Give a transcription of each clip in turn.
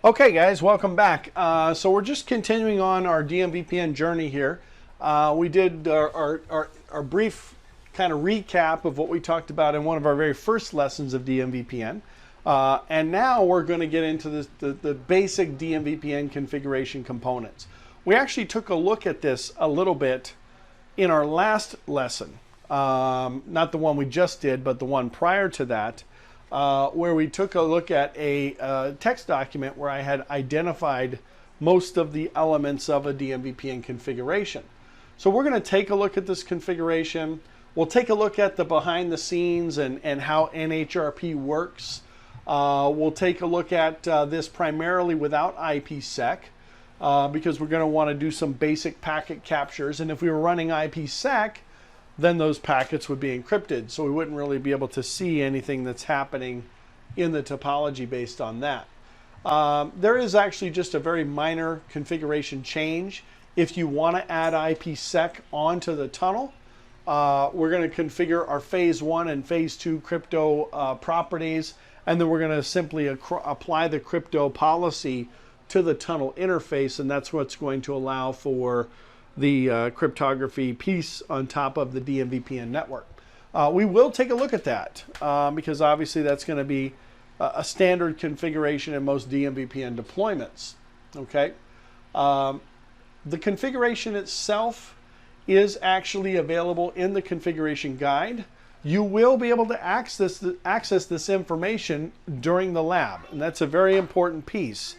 Okay, guys, welcome back. So we're just continuing on our DMVPN journey here. We did our brief kind of recap of what we talked about in one of our very first lessons of DMVPN. And now we're going to get into the basic DMVPN configuration components. We actually took a look at this a little bit in our last lesson. Not the one we just did, but the one prior to that. Where we took a look at a text document where I had identified most of the elements of a DMVPN configuration. So we're going to take a look at this configuration. We'll take a look at the behind the scenes and how NHRP works. We'll take a look at this primarily without IPsec because we're going to want to do some basic packet captures. And if we were running IPsec, then those packets would be encrypted, so we wouldn't really be able to see anything that's happening in the topology based on that. There is actually just a very minor configuration change. If you want to add IPsec onto the tunnel, we're going to configure our phase 1 and phase 2 crypto properties, and then we're going to simply apply the crypto policy to the tunnel interface, and that's what's going to allow for the cryptography piece on top of the DMVPN network. We will take a look at that because obviously that's going to be a standard configuration in most DMVPN deployments. Okay, the configuration itself is actually available in the configuration guide. You will be able to access this information during the lab, and that's a very important piece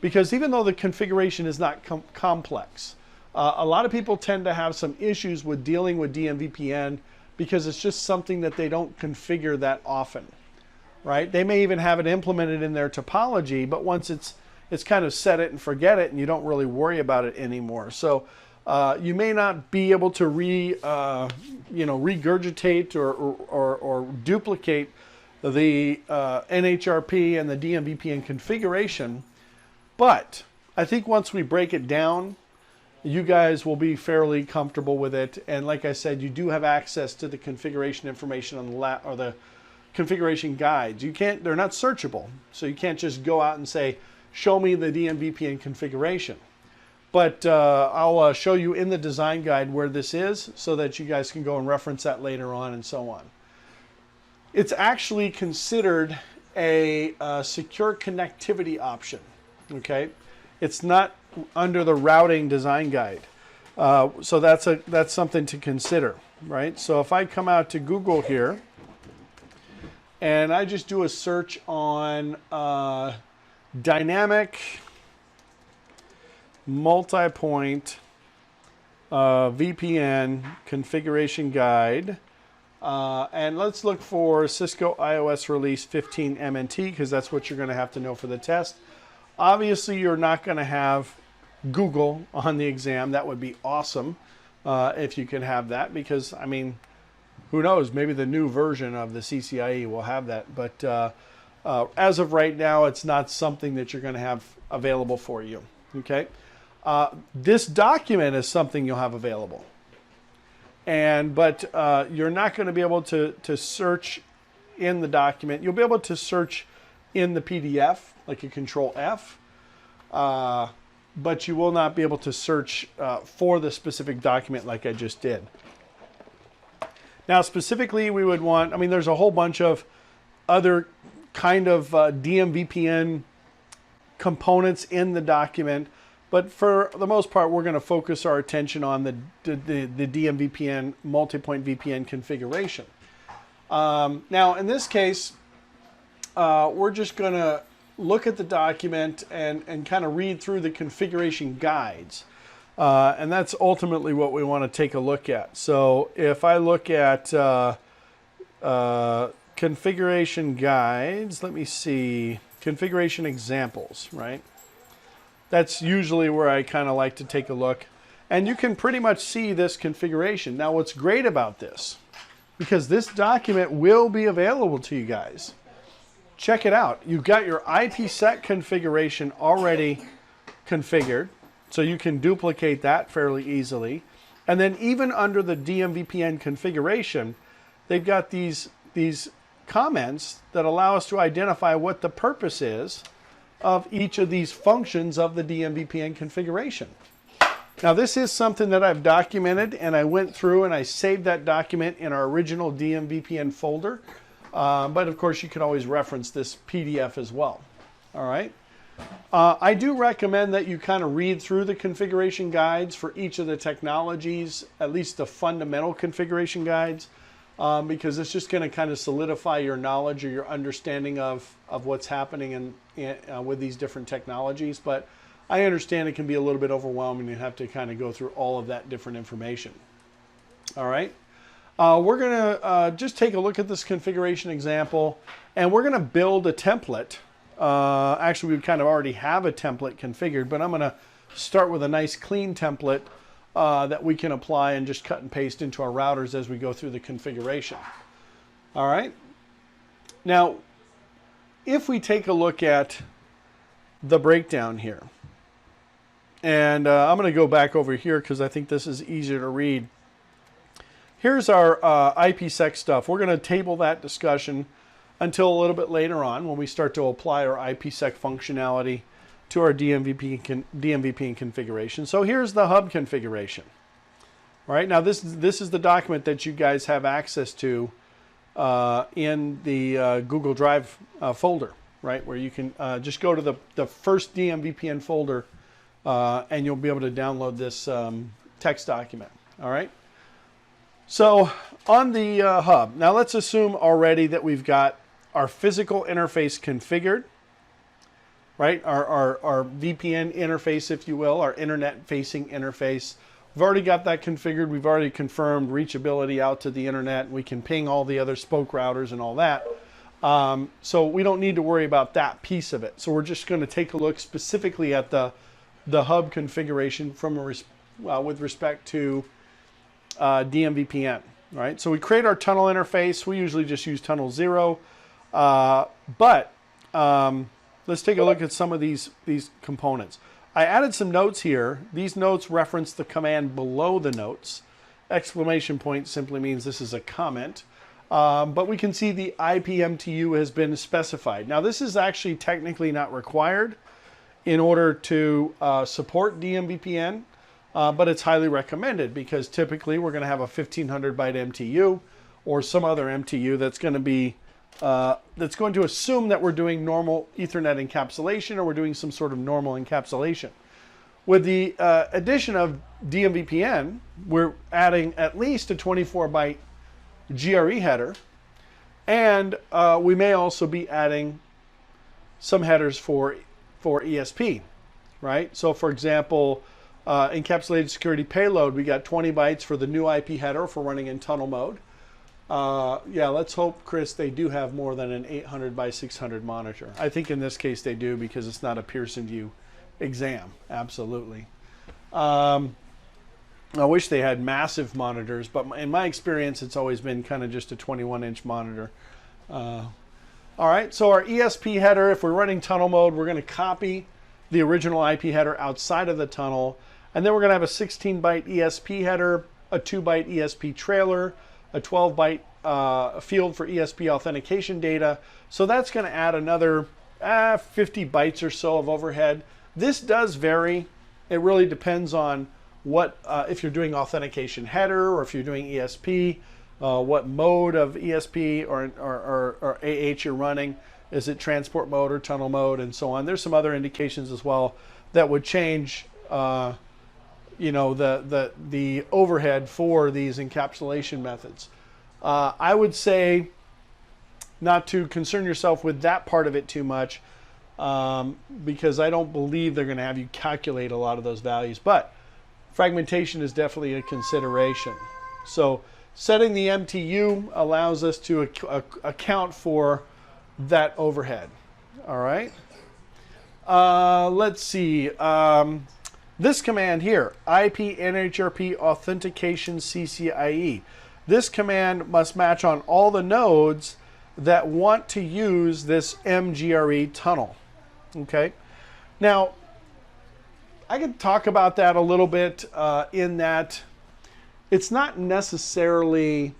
because even though the configuration is not complex, a lot of people tend to have some issues with dealing with DMVPN because it's just something that they don't configure that often, right? They may even have it implemented in their topology, but once it's kind of set it and forget it, and you don't really worry about it anymore. So you may not be able to regurgitate or duplicate the NHRP and the DMVPN configuration, but I think once we break it down, you guys will be fairly comfortable with it. And like I said, you do have access to the configuration information on the configuration guides. They're not searchable. So you can't just go out and say, show me the DMVPN configuration. But I'll show you in the design guide where this is so that you guys can go and reference that later on and so on. It's actually considered a secure connectivity option, okay? It's not under the routing design guide. So that's something to consider, right? So if I come out to Google here and I just do a search on dynamic multi-point VPN configuration guide, and let's look for Cisco iOS release 15 MNT because that's what you're going to have to know for the test. Obviously, you're not going to have Google on the exam. That would be awesome if you can have that because, I mean, who knows? Maybe the new version of the CCIE will have that. But as of right now, it's not something that you're going to have available for you. Okay? This document is something you'll have available. But you're not going to be able to search in the document. You'll be able to search in the PDF, like a Control F. But you will not be able to search for the specific document like I just did. Now, specifically, we would want, I mean, there's a whole bunch of other kind of DMVPN components in the document, but for the most part, we're going to focus our attention on the DMVPN multi-point VPN configuration. Now, in this case, we're just going to look at the document and kind of read through the configuration guides. And that's ultimately what we want to take a look at. So if I look at configuration guides, let me see, configuration examples, right? That's usually where I kind of like to take a look. And you can pretty much see this configuration. Now what's great about this, because this document will be available to you guys, check it out. You've got your IPsec configuration already configured, so you can duplicate that fairly easily. And then even under the DMVPN configuration, they've got these comments that allow us to identify what the purpose is of each of these functions of the DMVPN configuration. Now this is something that I've documented, and I went through and I saved that document in our original DMVPN folder. But of course you can always reference this PDF as well. All right. I do recommend that you kind of read through the configuration guides for each of the technologies, at least the fundamental configuration guides, because it's just going to kind of solidify your knowledge or your understanding of what's happening with these different technologies. But I understand it can be a little bit overwhelming to have to kind of go through all of that different information. All right. We're going to just take a look at this configuration example, and we're going to build a template. Actually, we kind of already have a template configured, but I'm going to start with a nice clean template that we can apply and just cut and paste into our routers as we go through the configuration. All right. Now, if we take a look at the breakdown here, and I'm going to go back over here because I think this is easier to read. Here's our IPsec stuff. We're going to table that discussion until a little bit later on when we start to apply our IPsec functionality to our DMVPN configuration. So here's the hub configuration. All right, now this is the document that you guys have access to in the Google Drive folder, right, where you can just go to the first DMVPN folder and you'll be able to download this text document. All right. So on the hub, now let's assume already that we've got our physical interface configured, right? Our VPN interface, if you will, our internet-facing interface. We've already got that configured. We've already confirmed reachability out to the internet. We can ping all the other spoke routers and all that. So we don't need to worry about that piece of it. So we're just going to take a look specifically at the hub configuration from with respect to DMVPN, right? So we create our tunnel interface. We usually just use tunnel 0, but let's take a look at some of these components. I added some notes here. These notes reference the command below the notes. Exclamation point simply means this is a comment, but we can see the IPMTU has been specified. Now this is actually technically not required in order to support DMVPN. But it's highly recommended because typically we're going to have a 1500 byte MTU or some other MTU that's going to be that's going to assume that we're doing normal Ethernet encapsulation or we're doing some sort of normal encapsulation. With the addition of DMVPN, we're adding at least a 24 byte GRE header, and we may also be adding some headers for ESP, right? So for example, encapsulated security payload, we got 20 bytes for the new IP header if we're running in tunnel mode. Yeah, let's hope, Chris, they do have more than an 800 by 600 monitor. I think in this case they do because it's not a Pearson VUE exam. Absolutely. I wish they had massive monitors, but in my experience, it's always been kind of just a 21-inch monitor. All right, so our ESP header, if we're running tunnel mode, we're going to copy the original IP header outside of the tunnel. And then we're going to have a 16 byte ESP header, a 2 byte ESP trailer, a 12 byte field for ESP authentication data. So that's going to add another 50 bytes or so of overhead. This does vary. It really depends on what, if you're doing authentication header or if you're doing ESP, what mode of ESP or AH you're running. Is it transport mode or tunnel mode and so on? There's some other indications as well that would change you know, the overhead for these encapsulation methods. I would say not to concern yourself with that part of it too much because I don't believe they're going to have you calculate a lot of those values, but fragmentation is definitely a consideration. So setting the MTU allows us to account for that overhead. All right. Let's see. This command here, IP NHRP authentication CCIE. This command must match on all the nodes that want to use this MGRE tunnel. Okay. Now, I could talk about that a little bit in that it's not necessarily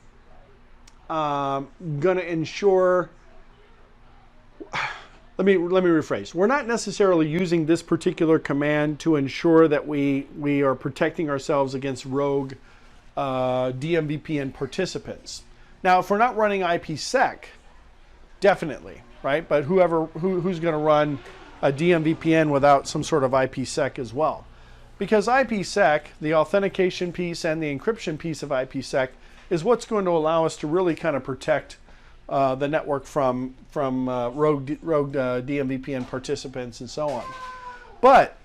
going to ensure. let me rephrase. We're not necessarily using this particular command to ensure that we are protecting ourselves against rogue DMVPN participants. Now, if we're not running IPsec, definitely, right? But who's going to run a DMVPN without some sort of IPsec as well? Because IPsec, the authentication piece and the encryption piece of IPsec, is what's going to allow us to really kind of protect the network from rogue DMVPN participants and so on. But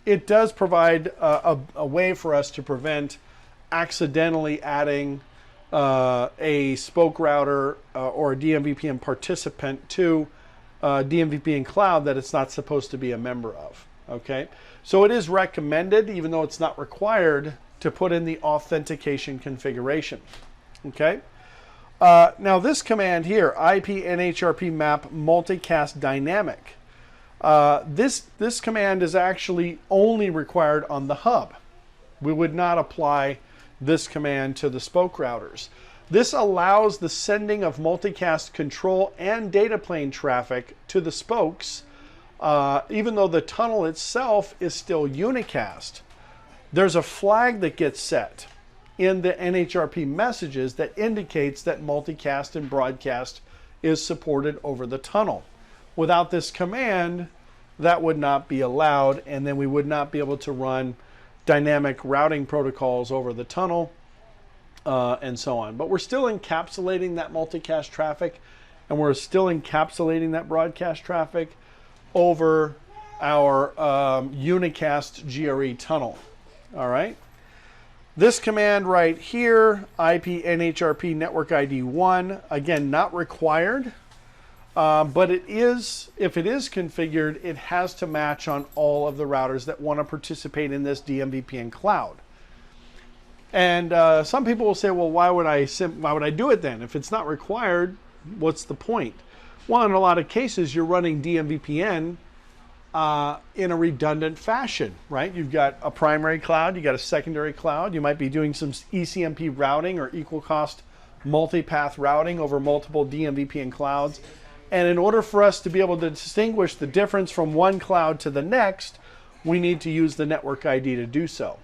it does provide a way for us to prevent accidentally adding a spoke router or a DMVPN participant to DMVPN cloud that it's not supposed to be a member of. Okay, so it is recommended, even though it's not required, to put in the authentication configuration. Okay. Now this command here, IP NHRP map multicast dynamic. This command is actually only required on the hub. We would not apply this command to the spoke routers. This allows the sending of multicast control and data plane traffic to the spokes, even though the tunnel itself is still unicast. There's a flag that gets set in the NHRP messages that indicates that multicast and broadcast is supported over the tunnel. Without this command, that would not be allowed, and then we would not be able to run dynamic routing protocols over the tunnel and so on. But we're still encapsulating that multicast traffic, and we're still encapsulating that broadcast traffic over our unicast GRE tunnel. All right. This command right here, IP NHRP network ID 1, again, not required, but it is, if it is configured, it has to match on all of the routers that want to participate in this DMVPN cloud. And some people will say, well, why would I do it then? If it's not required, what's the point? Well, in a lot of cases, you're running DMVPN in a redundant fashion, right? You've got a primary cloud, you got a secondary cloud, you might be doing some ECMP routing or equal cost multipath routing over multiple DMVPN clouds. And in order for us to be able to distinguish the difference from one cloud to the next, we need to use the network ID to do so.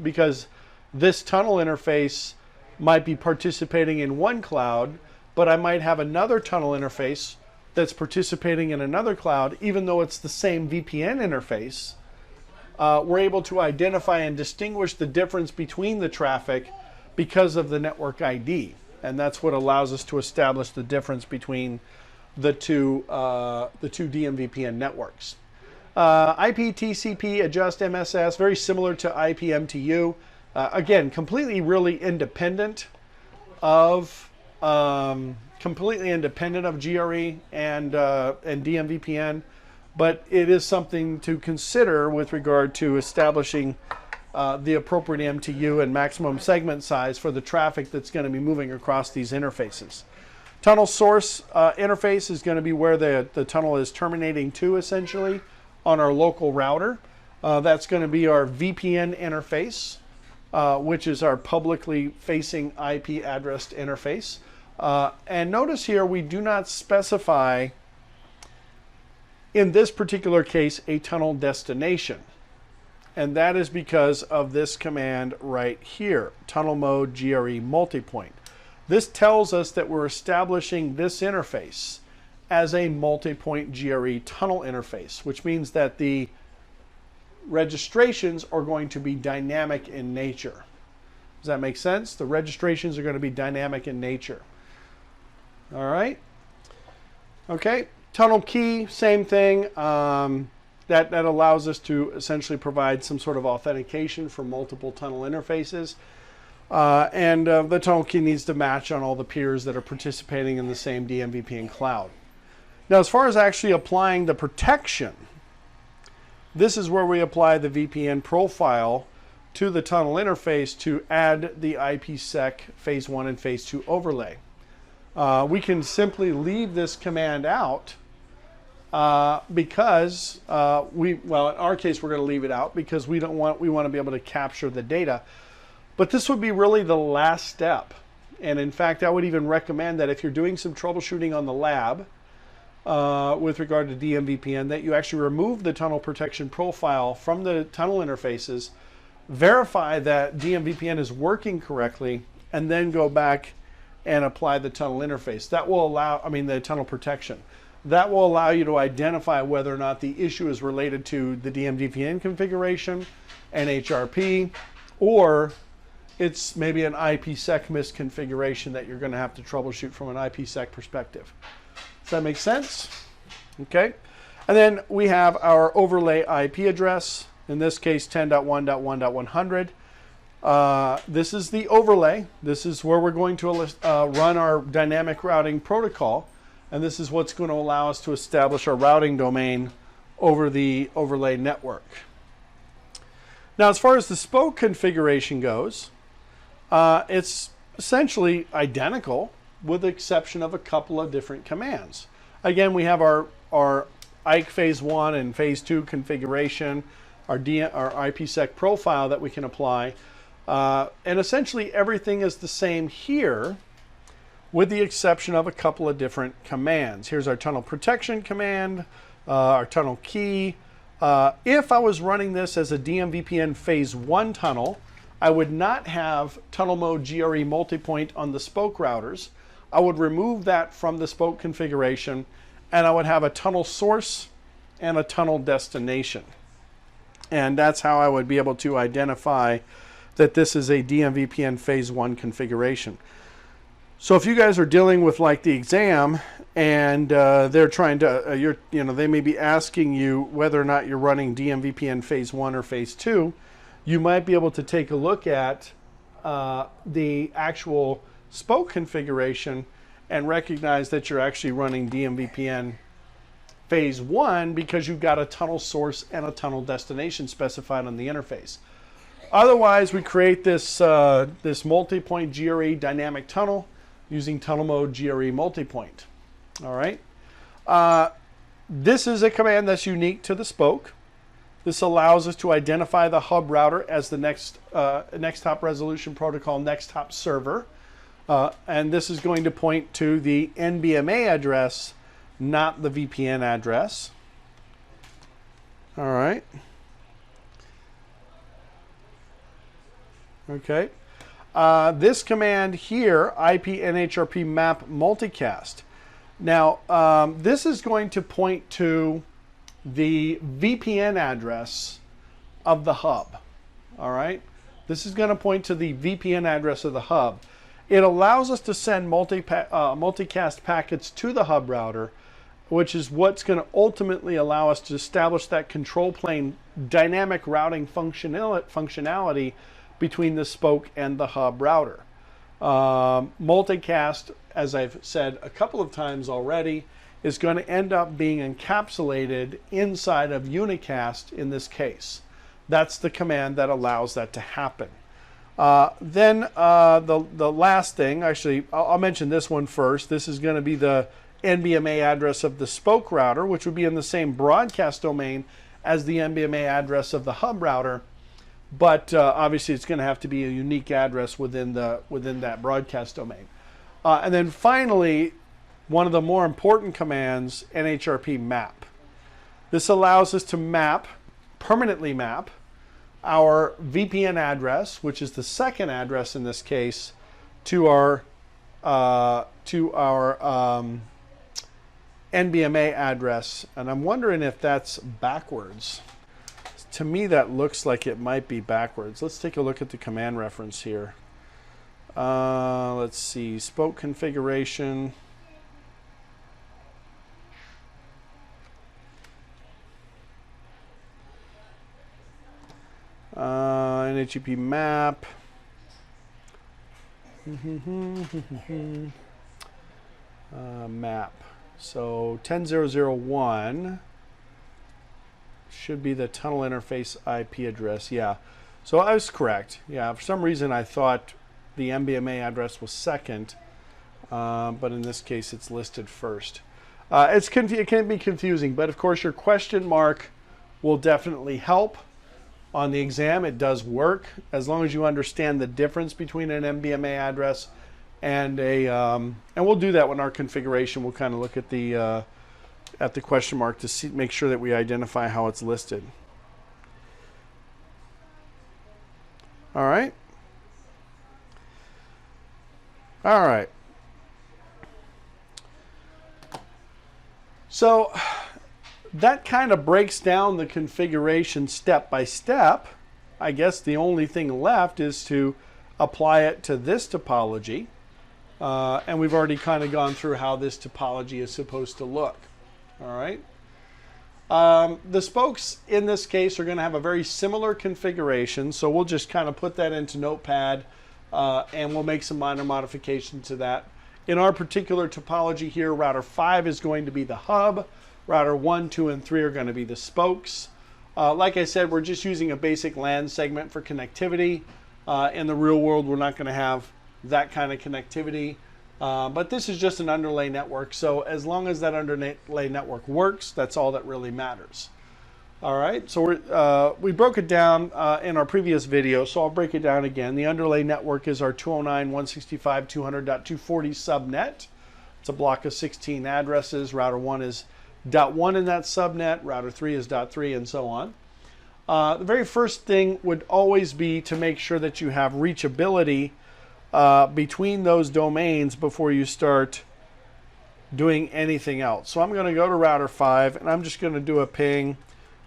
Because this tunnel interface might be participating in one cloud, but I might have another tunnel interface that's participating in another cloud, even though it's the same VPN interface. We're able to identify and distinguish the difference between the traffic because of the network ID. And that's what allows us to establish the difference between the two DMVPN networks. IP TCP adjust MSS, very similar to IP MTU. Again, completely really independent of GRE and DMVPN, but it is something to consider with regard to establishing the appropriate MTU and maximum segment size for the traffic that's going to be moving across these interfaces. Tunnel source interface is going to be where the tunnel is terminating to, essentially, on our local router. That's going to be our VPN interface, which is our publicly facing IP addressed interface. And notice here we do not specify, in this particular case, a tunnel destination. And that is because of this command right here, tunnel mode GRE multipoint. This tells us that we're establishing this interface as a multipoint GRE tunnel interface, which means that the registrations are going to be dynamic in nature. Does that make sense? The registrations are going to be dynamic in nature. All right. Okay. Tunnel key, same thing. That allows us to essentially provide some sort of authentication for multiple tunnel interfaces. And the tunnel key needs to match on all the peers that are participating in the same DMVPN cloud. Now, as far as actually applying the protection, this is where we apply the VPN profile to the tunnel interface to add the IPsec Phase 1 and Phase 2 overlay. We can simply leave this command out because in our case, we're going to leave it out because we want to be able to capture the data. But this would be really the last step. And in fact, I would even recommend that if you're doing some troubleshooting on the lab, with regard to DMVPN, that you actually remove the tunnel protection profile from the tunnel interfaces, verify that DMVPN is working correctly, and then go back and apply the tunnel interface. That will allow, the tunnel protection. That will allow you to identify whether or not the issue is related to the DMVPN configuration, NHRP, or it's maybe an IPsec misconfiguration that you're going to have to troubleshoot from an IPsec perspective. Does that make sense? Okay. And then we have our overlay IP address, in this case 10.1.1.100. This is the overlay. This is where we're going to run our dynamic routing protocol. And this is what's going to allow us to establish our routing domain over the overlay network. Now, as far as the spoke configuration goes, it's essentially identical with the exception of a couple of different commands. Again, we have our IKE Phase 1 and Phase 2 configuration, our IPsec profile that we can apply. And essentially everything is the same here, with the exception of a couple of different commands. Here's our tunnel protection command, our tunnel key. If I was running this as a DMVPN Phase 1 tunnel, I would not have tunnel mode GRE multipoint on the spoke routers. I would remove that from the spoke configuration, and I would have a tunnel source and a tunnel destination. And that's how I would be able to identify that this is a DMVPN Phase 1 configuration. So if you guys are dealing with like the exam and they're trying to, they may be asking you whether or not you're running DMVPN Phase 1 or Phase 2, you might be able to take a look at the actual spoke configuration and recognize that you're actually running DMVPN Phase 1 because you've got a tunnel source and a tunnel destination specified on the interface. Otherwise, we create this, this multi-point GRE dynamic tunnel using tunnel mode GRE multipoint. All right. This is a command that's unique to the spoke. This allows us to identify the hub router as the next hop resolution protocol next hop server. And this is going to point to the NBMA address, not the VPN address. All right. Okay. This command here, IP NHRP map multicast. Now, this is going to point to the VPN address of the hub. All right. This is going to point to the VPN address of the hub. It allows us to send multicast packets to the hub router, which is what's going to ultimately allow us to establish that control plane dynamic routing functionality between the spoke and the hub router. Multicast, as I've said a couple of times already, is going to end up being encapsulated inside of unicast in this case. That's the command that allows that to happen. Then the last thing, actually, I'll mention this one first. This is going to be the NBMA address of the spoke router, which would be in the same broadcast domain as the NBMA address of the hub router. But obviously, it's going to have to be a unique address within that broadcast domain. And then finally, one of the more important commands, NHRP map. This allows us to permanently map our VPN address, which is the second address in this case, to our NBMA address. And I'm wondering if that's backwards. To me, that looks like it might be backwards. Let's take a look at the command reference here. Let's see, spoke configuration. NHEP map. Map. So 10.0.0.1 should be the tunnel interface IP address. Yeah. So I was correct. Yeah. For some reason, I thought the NBMA address was second, but in this case, it's listed first. It can be confusing, but of course, your question mark will definitely help. On the exam, it does work as long as you understand the difference between an NBMA address and a, and we'll do that when our configuration. We'll kind of look at the at the question mark to see, make sure that we identify how it's listed. All right. All right. So that kind of breaks down the configuration step by step. I guess the only thing left is to apply it to this topology. And we've already kind of gone through how this topology is supposed to look. All right. The spokes in this case are going to have a very similar configuration. So we'll just kind of put that into Notepad and we'll make some minor modifications to that. In our particular topology here, router 5 is going to be the hub. Router 1, 2, and 3 are going to be the spokes. Like I said, we're just using a basic LAN segment for connectivity. In the real world, we're not going to have that kind of connectivity. But this is just an underlay network. So as long as that underlay network works, that's all that really matters. All right, so we broke it down in our previous video, so I'll break it down again. The underlay network is our 209.165.200.240 subnet. It's a block of 16 addresses. Router 1 is .1 in that subnet. Router 3 is .3, and so on. The very first thing would always be to make sure that you have reachability between those domains before you start doing anything else. So I'm going to go to router 5, and I'm just going to do a ping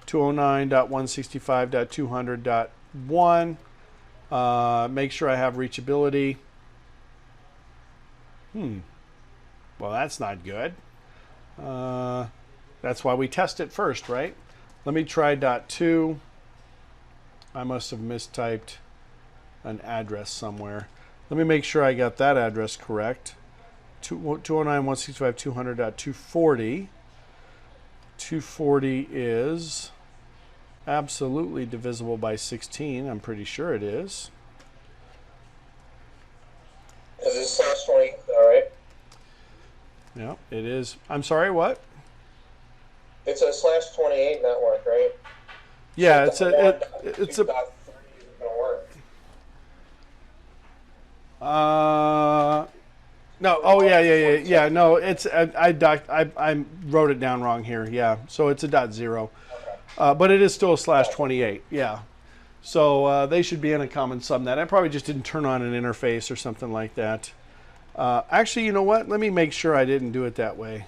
209.165.200.1. Make sure I have reachability. Well, that's not good. That's why we test it first, right? Let me try .2. I must have mistyped an address somewhere. Let me make sure I got that address correct. 209.165.200.240. 240 is absolutely divisible by 16. I'm pretty sure it is. Is it /20? All right. Yeah, it is. I'm sorry, what? It's a /28 network, right? Yeah, so it's a. Gonna work. No. Oh yeah. No, it's I wrote it down wrong here. Yeah, so it's a .0, Okay. but it is still a /28. Yeah, so they should be in a common subnet. I probably just didn't turn on an interface or something like that. Actually, you know what? Let me make sure I didn't do it that way.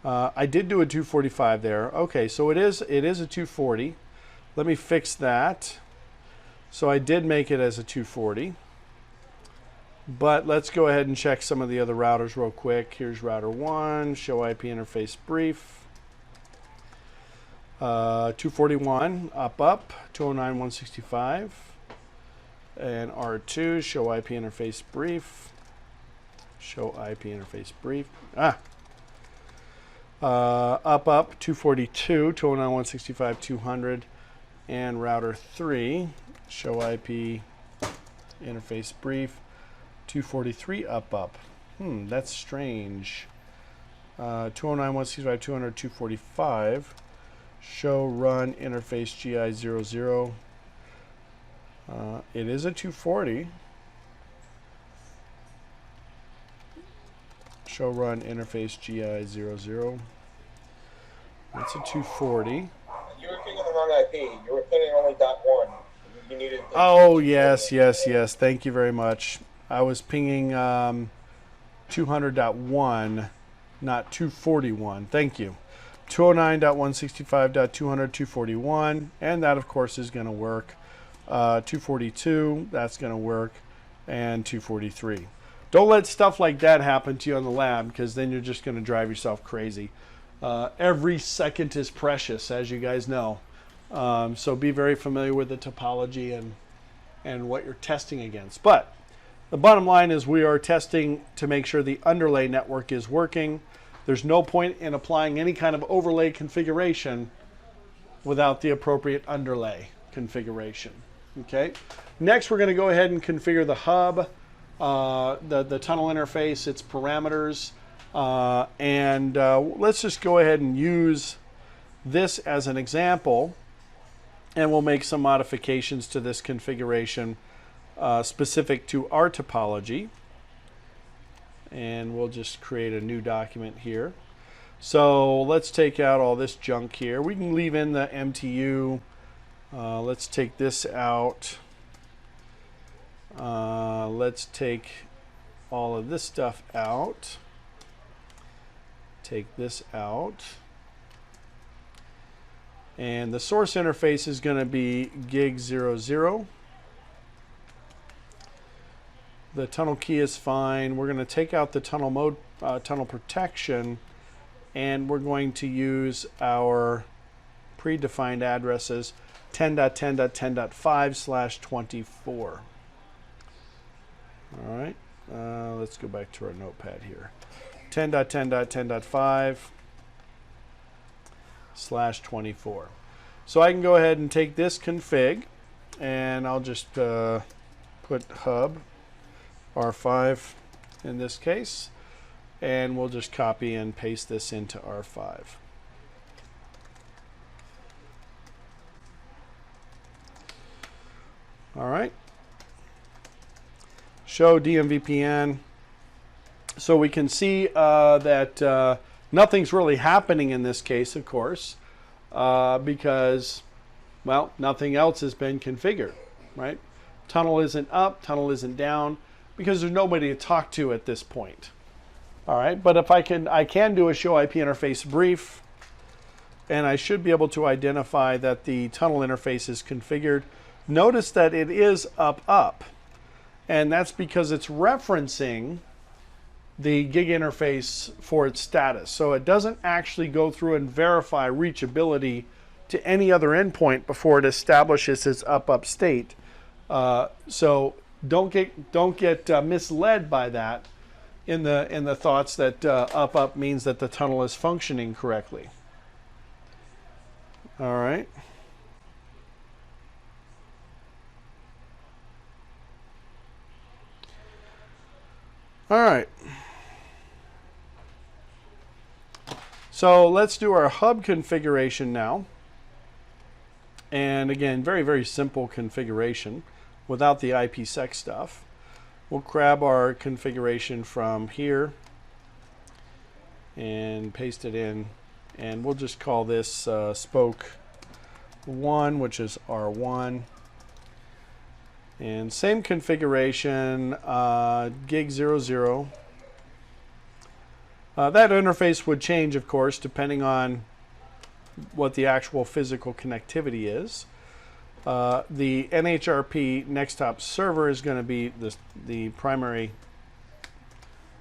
I did do a 245 there. Okay, so it is a 240. Let me fix that. So I did make it as a 240. But let's go ahead and check some of the other routers real quick. Here's router 1, show IP interface brief. 241, up, 209.165. And R2, show IP interface brief. Show IP interface brief. Up, 242, 209.165.200. And router 3, show IP interface brief. 243 up. That's strange. 209.165.200, 245. Show run interface GI00. It is a 240. Show run interface GI00. That's a 240. You were pinging the wrong IP. You were pinging only .1. You needed. Oh yes. Thank you very much. I was pinging 200.1, not 241. Thank you. 209.165.200, 241, and that of course is going to work. 242, that's going to work, and 243. Don't let stuff like that happen to you on the lab, because then you're just going to drive yourself crazy. Every second is precious, as you guys know. So be very familiar with the topology and what you're testing against. But the bottom line is we are testing to make sure the underlay network is working. There's no point in applying any kind of overlay configuration without the appropriate underlay configuration. Okay. Next, we're going to go ahead and configure the hub, the tunnel interface, its parameters, and let's just go ahead and use this as an example, and we'll make some modifications to this configuration specific to our topology. And we'll just create a new document here. So let's take out all this junk here. We can leave in the MTU. Let's take this out. Let's take all of this stuff out. Take this out. And the source interface is going to be gig 00. The tunnel key is fine. We're going to take out the tunnel mode, tunnel protection, and we're going to use our predefined addresses 10.10.10.5/24. All right, let's go back to our notepad here. 10.10.10.5/24. So I can go ahead and take this config, and I'll just put hub R5 in this case, and we'll just copy and paste this into R5. All right. Show DMVPN. So we can see that nothing's really happening in this case, of course, because, well, nothing else has been configured, right? Tunnel isn't up, tunnel isn't down, because there's nobody to talk to at this point. All right, but if I can do a show IP interface brief, and I should be able to identify that the tunnel interface is configured. Notice that it is up, and that's because it's referencing the gig interface for its status. So it doesn't actually go through and verify reachability to any other endpoint before it establishes its up state. So don't get misled by that in the thoughts that up means that the tunnel is functioning correctly. All right. All right. So let's do our hub configuration now. And again, very, very simple configuration without the IPsec stuff. We'll grab our configuration from here and paste it in. And we'll just call this spoke 1, which is R1. And same configuration, gig 00. That interface would change, of course, depending on what the actual physical connectivity is. The NHRP Nextop server is going to be the primary,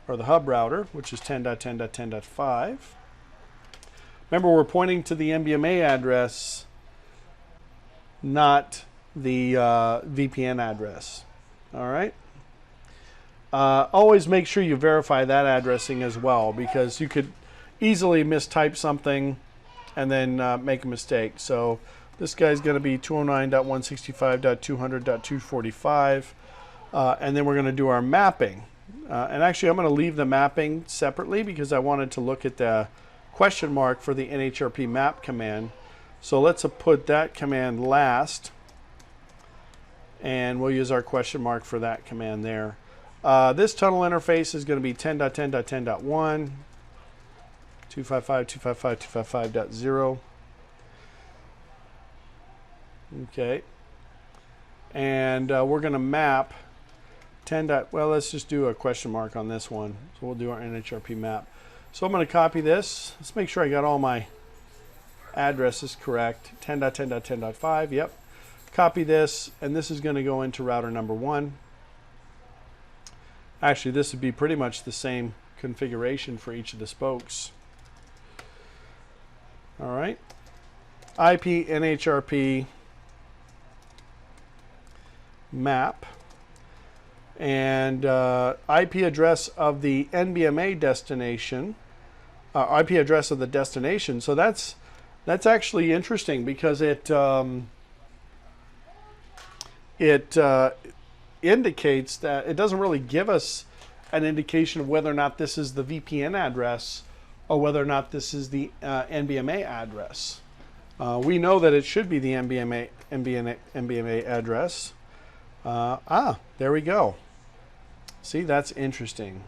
or the hub router, which is 10.10.10.5. Remember, we're pointing to the NBMA address, not the VPN address. All right. Always make sure you verify that addressing as well, because you could easily mistype something and then make a mistake. So this guy's going to be 209.165.200.245, and then we're going to do our mapping. And actually, I'm going to leave the mapping separately because I wanted to look at the question mark for the NHRP map command. So let's put that command last, and we'll use our question mark for that command there. This tunnel interface is going to be 10.10.10.1, 255.255.255.0. Okay. And we're going to map 10. Well, let's just do a question mark on this one. So we'll do our NHRP map. So I'm going to copy this. Let's make sure I got all my addresses correct. 10.10.10.5. Yep. Copy this, and this is going to go into router number 1. Actually, this would be pretty much the same configuration for each of the spokes. All right. IP NHRP map, and IP address of the NBMA destination, IP address of the destination. So that's actually interesting because it indicates that it doesn't really give us an indication of whether or not this is the VPN address or whether or not this is the NBMA address. We know that it should be the NBMA address. There we go. See, that's interesting.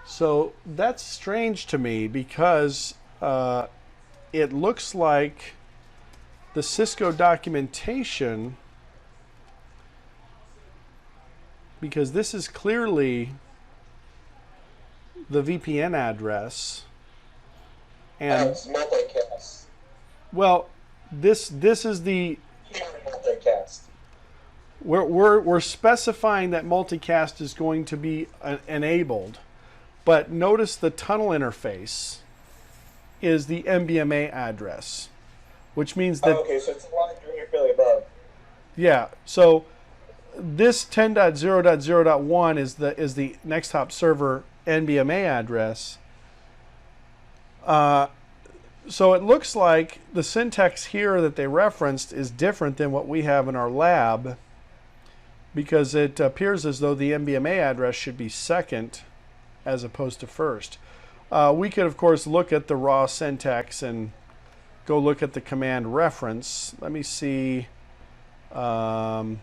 So that's strange to me because it looks like the Cisco documentation, because this is clearly the VPN address, and It's multicast. well, this is the Multicast. we're specifying that multicast is going to be enabled, but notice the tunnel interface is the MBMA address, which means that Okay, so it's a line directly above. yeah. So this 10.0.0.1 is the next hop server NBMA address. So it looks like the syntax here that they referenced is different than what we have in our lab, because it appears as though the NBMA address should be second as opposed to first. We could, of course, look at the raw syntax and go look at the command reference. Let me see the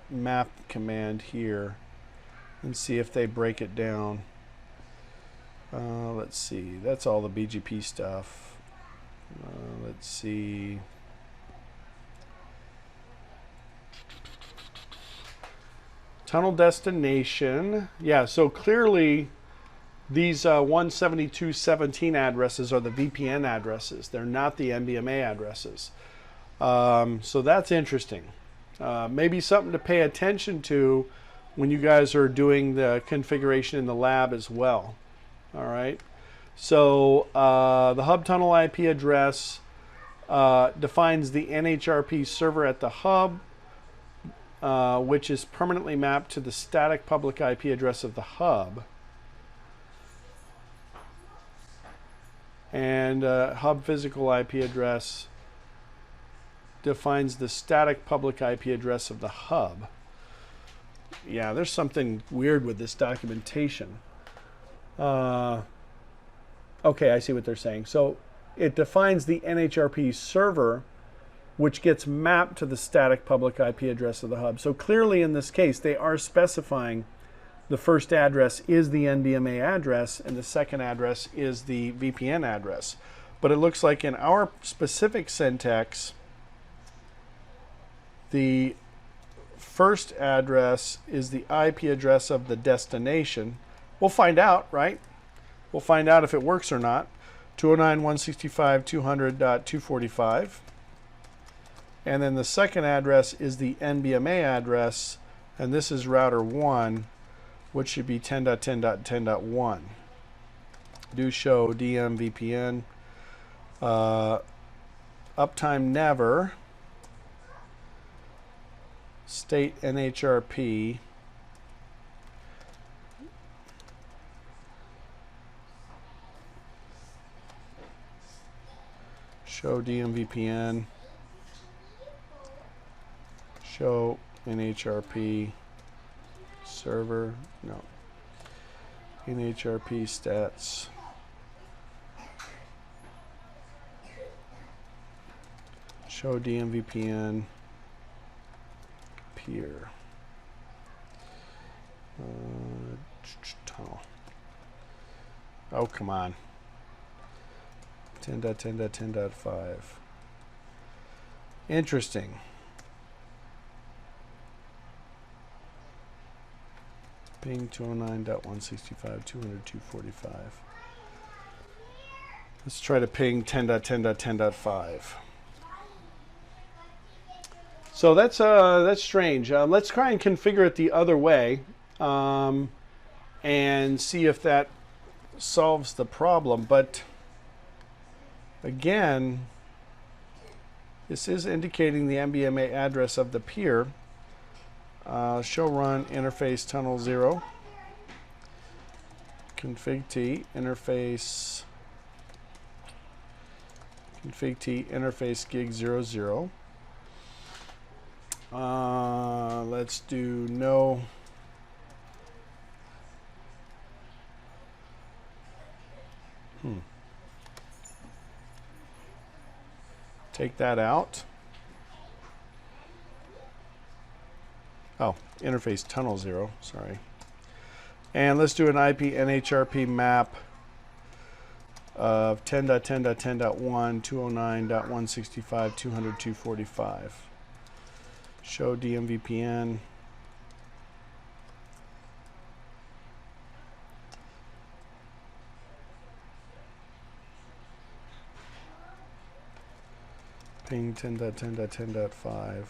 map command here and see if they break it down. Let's see. That's all the BGP stuff. Let's see. Tunnel destination. Yeah, so clearly these 172.17 addresses are the VPN addresses. They're not the MBMA addresses. So that's interesting. Maybe something to pay attention to when you guys are doing the configuration in the lab as well. All right. So the hub tunnel IP address defines the NHRP server at the hub, which is permanently mapped to the static public IP address of the hub. And hub physical IP address defines the static public IP address of the hub. Yeah, there's something weird with this documentation. Okay, I see what they're saying. So it defines the NHRP server, which gets mapped to the static public IP address of the hub. So clearly in this case, they are specifying the first address is the NBMA address and the second address is the VPN address. But it looks like in our specific syntax, the first address is the IP address of the destination. We'll find out, right? We'll find out if it works or not. 209.165.200.245. And then the second address is the NBMA address, and this is router 1, which should be 10.10.10.1. Do show DMVPN. Uptime never. State NHRP. Show DMVPN. Show NHRP server. No. NHRP stats. Show DMVPN peer. Tunnel. Oh, come on. 10.10.10.5. Interesting. Ping 209.165.200.245. Let's try to ping 10.10.10.5. So that's strange. Let's try and configure it the other way and see if that solves the problem. But again, this is indicating the MBMA address of the peer. Show run interface tunnel 0. Config T interface gig 00. Let's do no. Take that out. Oh, interface tunnel 0, sorry. And let's do an IP NHRP map of 10.10.10.1, 209.165, 200, 245. Show DMVPN. Ping 10.10.10.5.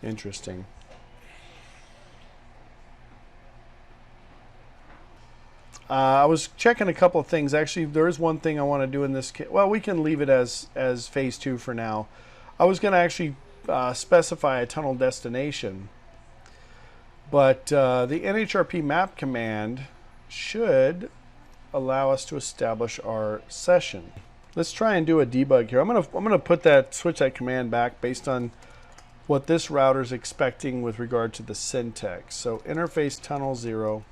Interesting. I was checking a couple of things. Actually, there is one thing I want to do in this case. Well, we can leave it as phase 2 for now. I was going to actually specify a tunnel destination, but the NHRP map command should allow us to establish our session. Let's try and do a debug here. I'm gonna switch that command back based on what this router is expecting with regard to the syntax. So interface tunnel 0.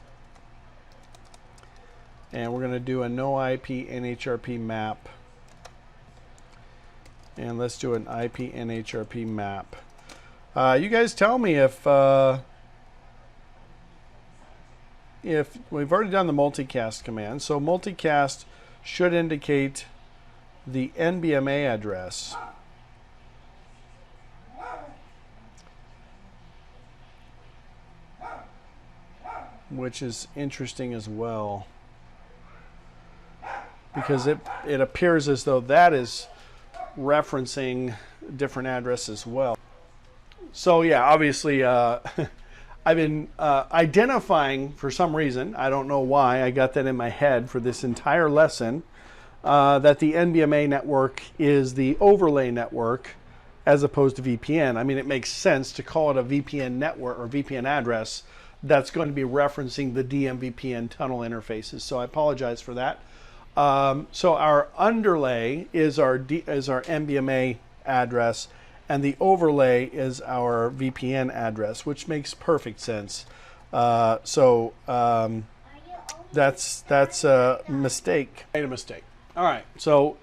And we're going to do a no IP NHRP map. And let's do an IP NHRP map. You guys tell me if we've already done the multicast command. So multicast should indicate the NBMA address. Which is interesting as well, because it appears as though that is referencing different address as well. So yeah, obviously I've been identifying, for some reason, I don't know why, I got that in my head for this entire lesson, that the NBMA network is the overlay network as opposed to VPN. I mean, it makes sense to call it a VPN network or VPN address that's going to be referencing the DMVPN tunnel interfaces. So I apologize for that. So our underlay is our NBMA address, and the overlay is our VPN address, which makes perfect sense. That's a mistake. Made a mistake. All right. So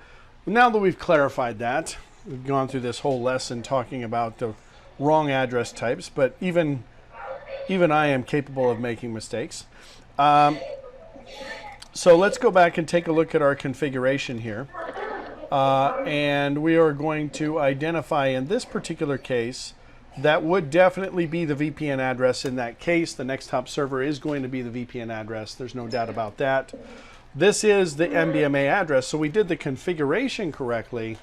now that we've clarified that, we've gone through this whole lesson talking about the wrong address types, but even I am capable of making mistakes. So let's go back and take a look at our configuration here. And we are going to identify, in this particular case, that would definitely be the VPN address in that case. The next hop server is going to be the VPN address. There's no doubt about that. This is the NBMA address. So we did the configuration correctly,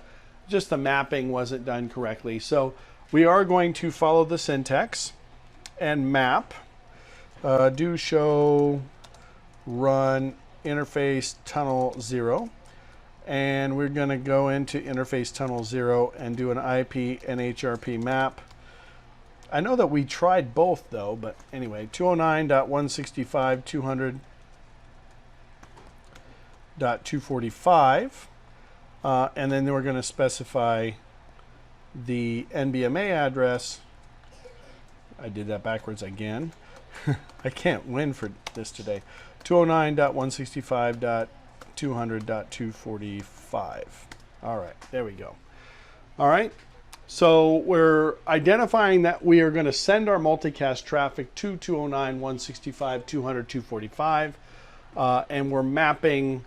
just the mapping wasn't done correctly. So we are going to follow the syntax and map. Do show run interface tunnel 0, and we're going to go into interface tunnel 0 and do an IP NHRP map. I know that we tried both though, but anyway, 209.165.200.245, and then we're going to specify the NBMA address. I did that backwards again. I can't win for this today. 209.165.200.245. All right, there we go. All right, so we're identifying that we are going to send our multicast traffic to 209.165.200.245, and we're mapping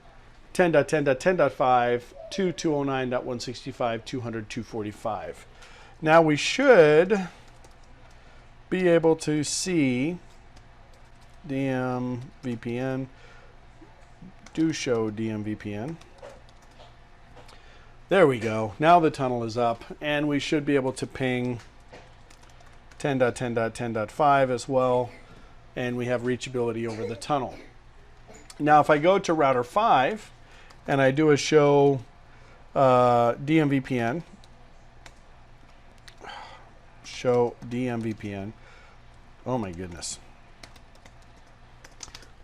10.10.10.5 to 209.165.200.245. Now we should be able to see DMVPN. Do show DMVPN. There we go. Now the tunnel is up, and we should be able to ping 10.10.10.5 as well, and we have reachability over the tunnel. Now if I go to router 5 and I do a show DMVPN, show DMVPN, oh my goodness,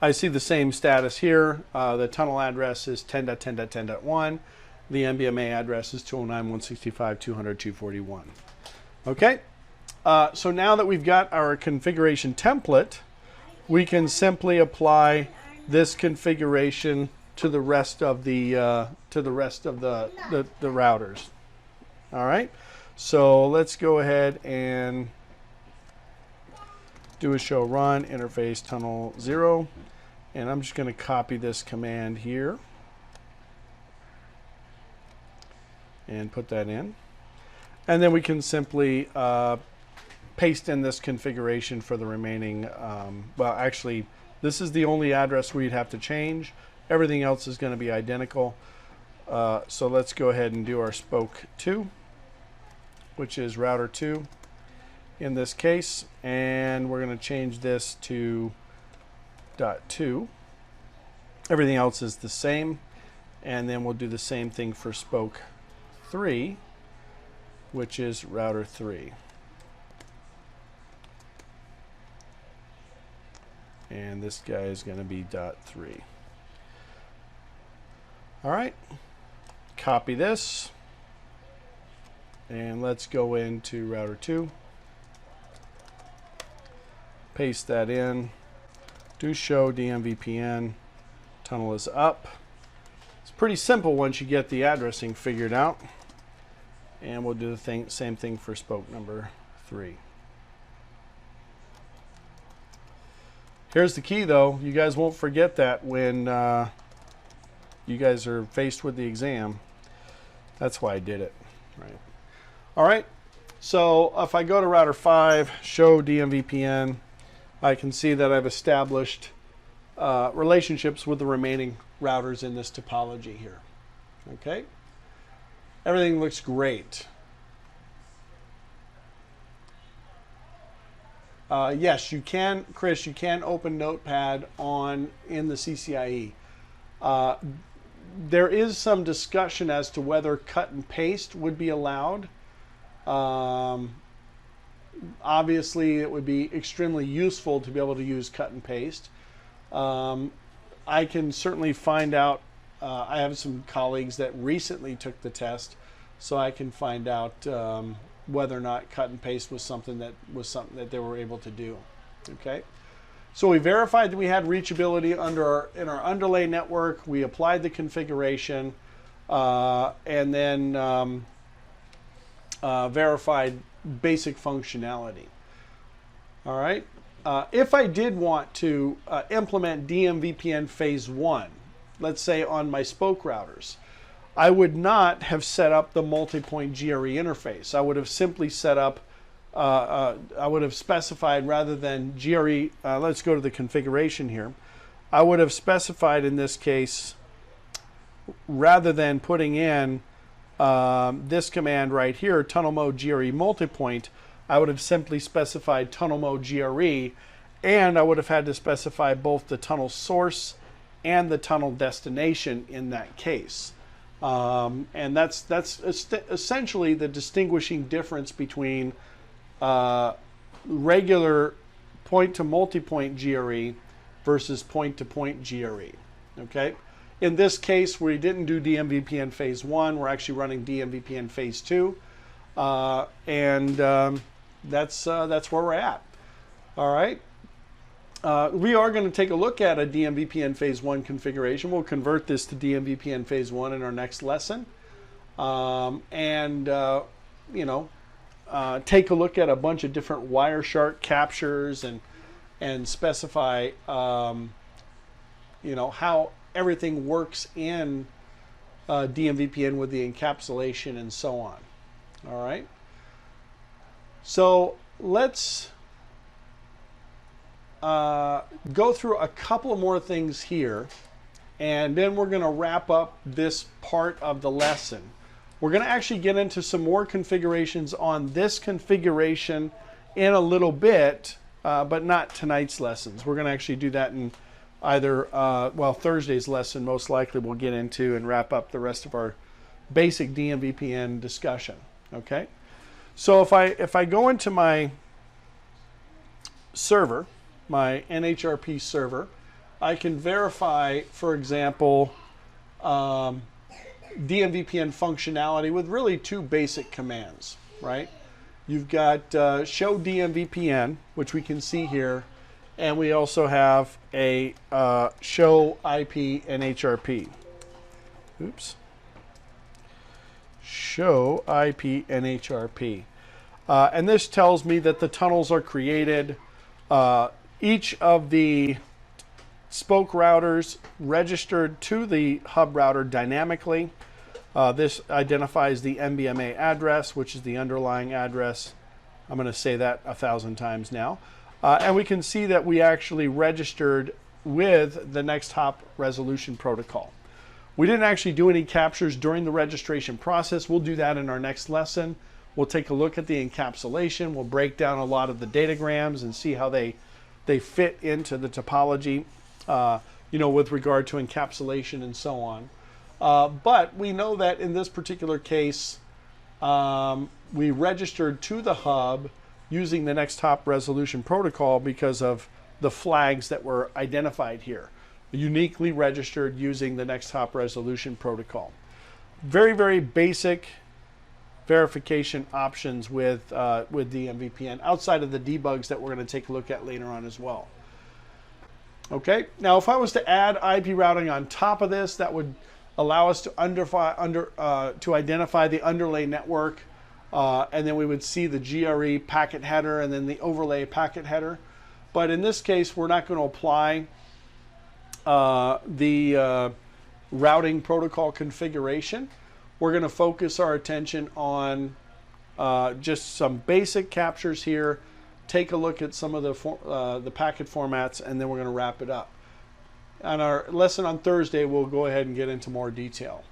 I see the same status here. The tunnel address is 10.10.10.1. The NBMA address is 209.165.200.241. Okay, so now that we've got our configuration template, we can simply apply this configuration to the rest of the routers. All right. So let's go ahead and do a show run interface tunnel 0, and I'm just going to copy this command here and put that in, and then we can simply paste in this configuration for the remaining. Well, actually, this is the only address we'd have to change. Everything else is going to be identical. So let's go ahead and do our spoke 2, which is router 2 in this case, and we're going to change this to .2. Everything else is the same, and then we'll do the same thing for spoke 3, which is router 3. And this guy is going to be .3. All right, copy this, and let's go into router 2. Paste that in. Do show DMVPN. Tunnel is up. It's pretty simple once you get the addressing figured out. And we'll do the same thing for spoke number 3. Here's the key, though. You guys won't forget that when you guys are faced with the exam. That's why I did it. Right. All right. So if I go to router 5, show DMVPN, I can see that I've established relationships with the remaining routers in this topology here. Okay. Everything looks great. Yes, you can, Chris, you can open Notepad in the CCIE. There is some discussion as to whether cut and paste would be allowed. Obviously, it would be extremely useful to be able to use cut and paste. I can certainly find out. I have some colleagues that recently took the test, so I can find out whether or not cut and paste was something that they were able to do. Okay, so we verified that we had reachability in our underlay network. We applied the configuration, and then verified basic functionality. All right. If I did want to implement DMVPN Phase 1, let's say on my spoke routers, I would not have set up the multi-point GRE interface. I would have simply set up, I would have specified rather than GRE, let's go to the configuration here. I would have specified in this case, rather than putting in this command right here, tunnel mode GRE multipoint, I would have simply specified tunnel mode GRE, and I would have had to specify both the tunnel source and the tunnel destination in that case. And that's essentially the distinguishing difference between regular point to multipoint GRE versus point to point GRE. Okay. In this case, we didn't do DMVPN Phase 1. We're actually running DMVPN Phase 2, and that's where we're at. All right. We are going to take a look at a DMVPN Phase 1 configuration. We'll convert this to DMVPN Phase 1 in our next lesson. Take a look at a bunch of different Wireshark captures and specify, how everything works in DMVPN with the encapsulation and so on. All right. So let's go through a couple more things here, and then we're going to wrap up this part of the lesson. We're going to actually get into some more configurations on this configuration in a little bit, but not tonight's lessons. We're going to actually do that in either, Thursday's lesson most likely we'll get into and wrap up the rest of our basic DMVPN discussion. Okay, so if I go into my server, my NHRP server, I can verify, for example, DMVPN functionality with really two basic commands, right? You've got show DMVPN, which we can see here, and we also have a show IP NHRP. Oops. show IP NHRP. And this tells me that the tunnels are created. Each of the spoke routers registered to the hub router dynamically. This identifies the MBMA address, which is the underlying address. I'm going to say that 1,000 times now. And we can see that we actually registered with the next hop resolution protocol. We didn't actually do any captures during the registration process. We'll do that in our next lesson. We'll take a look at the encapsulation. We'll break down a lot of the datagrams and see how they fit into the topology, with regard to encapsulation and so on. But we know that in this particular case, we registered to the hub using the next hop resolution protocol because of the flags that were identified here, uniquely registered using the next hop resolution protocol. Very, very basic verification options with DMVPN outside of the debugs that we're going to take a look at later on as well. Okay, now if I was to add IP routing on top of this, that would allow us to identify the underlay network, and then we would see the GRE packet header and then the overlay packet header. But in this case, we're not going to apply the routing protocol configuration. We're going to focus our attention on just some basic captures here, take a look at some of the packet formats, and then we're going to wrap it up. On our lesson on Thursday, we'll go ahead and get into more detail.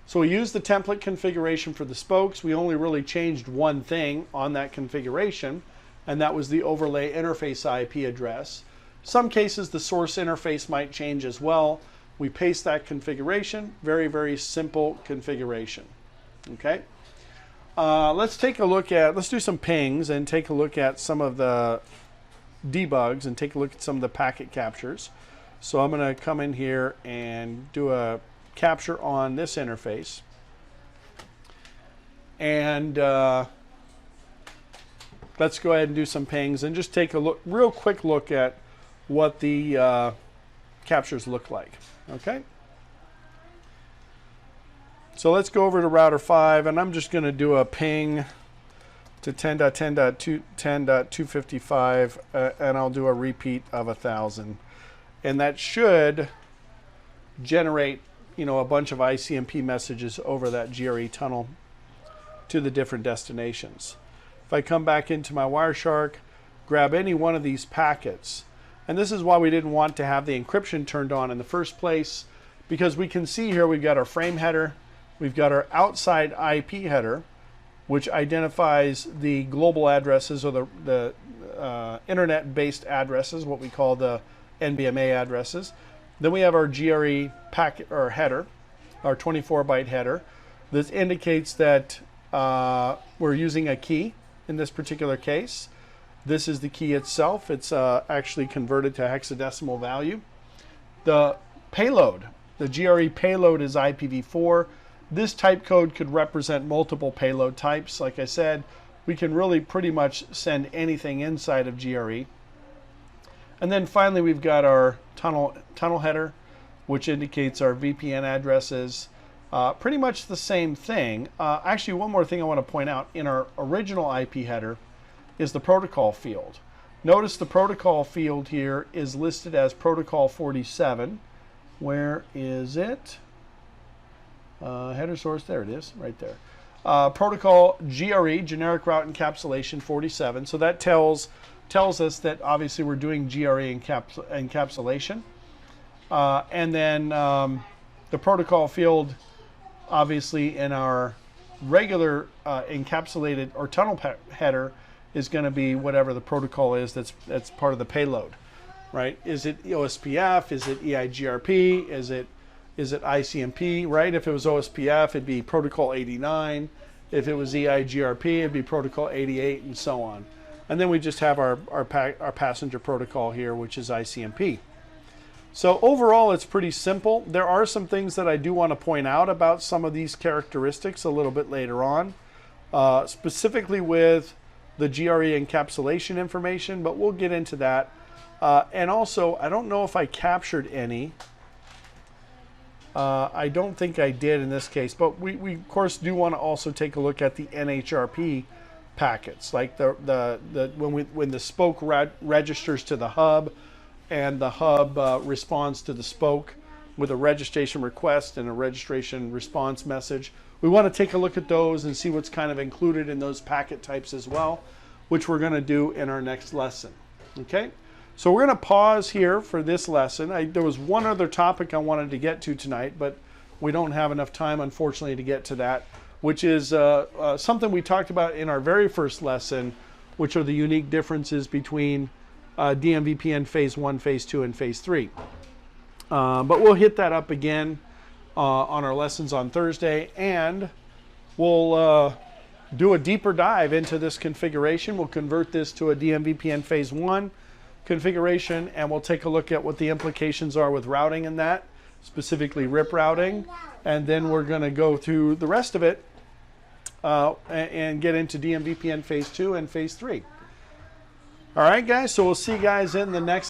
So we used the template configuration for the spokes. We only really changed one thing on that configuration, and that was the overlay interface IP address. Some cases the source interface might change as well. We paste that configuration, very, very simple configuration. Okay. Let's do some pings and take a look at some of the debugs and take a look at some of the packet captures. So I'm going to come in here and do a capture on this interface. And let's go ahead and do some pings and just take a real quick look at what the captures look like. Okay. So let's go over to router 5, and I'm just going to do a ping to 10.10.210.255, and I'll do a repeat of 1,000. And that should generate, a bunch of ICMP messages over that GRE tunnel to the different destinations. If I come back into my Wireshark, grab any one of these packets, and this is why we didn't want to have the encryption turned on in the first place, because we can see here we've got our frame header, we've got our outside IP header, which identifies the global addresses or the internet-based addresses, what we call the NBMA addresses. Then we have our GRE packet or header, our 24-byte header. This indicates that we're using a key in this particular case. This is the key itself. It's actually converted to hexadecimal value. The payload, the GRE payload is IPv4. This type code could represent multiple payload types. Like I said, we can really pretty much send anything inside of GRE. And then finally, we've got our tunnel header, which indicates our VPN addresses. Pretty much the same thing. Actually, one more thing I want to point out. In our original IP header is the protocol field. Notice the protocol field here is listed as protocol 47. Where is it? Header source, there it is, right there. Protocol GRE, generic route encapsulation 47. So that tells us that obviously we're doing GRE encapsulation. And then the protocol field, obviously in our regular encapsulated or tunnel header, is going to be whatever the protocol is that's part of the payload, right? Is it OSPF? Is it EIGRP? Is it ICMP, right? If it was OSPF, it'd be protocol 89. If it was EIGRP, it'd be protocol 88, and so on. And then we just have our passenger protocol here, which is ICMP. So overall, it's pretty simple. There are some things that I do want to point out about some of these characteristics a little bit later on, specifically with the GRE encapsulation information, but we'll get into that. And also, I don't know if I captured any I don't think I did in this case, but we of course do want to also take a look at the NHRP packets, like when the spoke registers to the hub, and the hub responds to the spoke with a registration request and a registration response message. We want to take a look at those and see what's kind of included in those packet types as well, which we're going to do in our next lesson. Okay, so we're going to pause here for this lesson. There was one other topic I wanted to get to tonight, but we don't have enough time, unfortunately, to get to that, which is something we talked about in our very first lesson, which are the unique differences between DMVPN Phase 1, Phase 2, and Phase 3. But we'll hit that up again on our lessons on Thursday, and we'll do a deeper dive into this configuration. We'll convert this to a DMVPN Phase 1 configuration, and we'll take a look at what the implications are with routing in that, specifically RIP routing, and then we're going to go through the rest of it and get into DMVPN Phase 2 and Phase 3. All right, guys, so we'll see you guys in the next